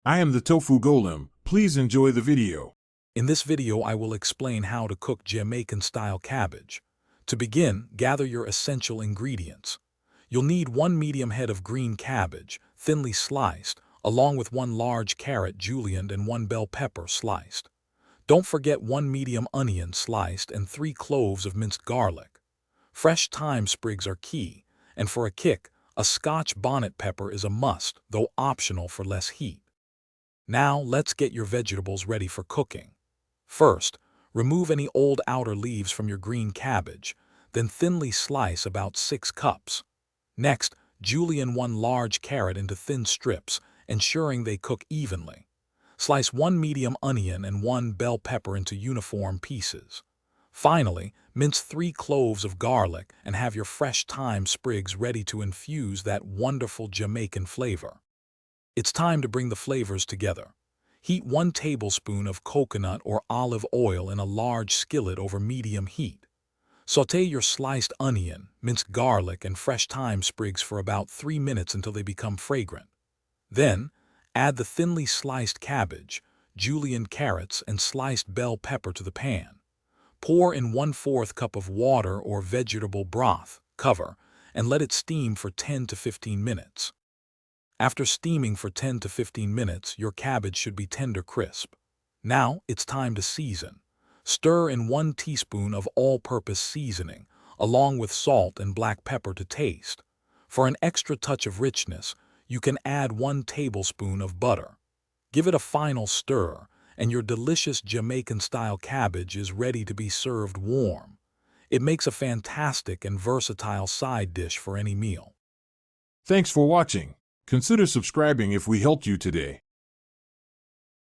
I am the Tofu Golem. Please enjoy the video. In this video, I will explain how to cook Jamaican-style cabbage. To begin, gather your essential ingredients. You'll need 1 medium head of green cabbage, thinly sliced, along with 1 large carrot julienned and 1 bell pepper sliced. Don't forget 1 medium onion sliced and 3 cloves of minced garlic. Fresh thyme sprigs are key, and for a kick, a Scotch bonnet pepper is a must, though optional for less heat. Now, let's get your vegetables ready for cooking. First, remove any old outer leaves from your green cabbage, then thinly slice about 6 cups. Next, julienne 1 large carrot into thin strips, ensuring they cook evenly. Slice 1 medium onion and 1 bell pepper into uniform pieces. Finally, mince 3 cloves of garlic and have your fresh thyme sprigs ready to infuse that wonderful Jamaican flavor. It's time to bring the flavors together. Heat 1 tablespoon of coconut or olive oil in a large skillet over medium heat. Sauté your sliced onion, minced garlic, and fresh thyme sprigs for about 3 minutes until they become fragrant. Then, add the thinly sliced cabbage, julienne carrots, and sliced bell pepper to the pan. Pour in 1/4 cup of water or vegetable broth, cover, and let it steam for 10 to 15 minutes. After steaming for 10 to 15 minutes, your cabbage should be tender crisp. Now it's time to season. Stir in 1 teaspoon of all-purpose seasoning, along with salt and black pepper to taste. For an extra touch of richness, you can add 1 tablespoon of butter. Give it a final stir, and your delicious Jamaican-style cabbage is ready to be served warm. It makes a fantastic and versatile side dish for any meal. Thanks for watching. Consider subscribing if we helped you today.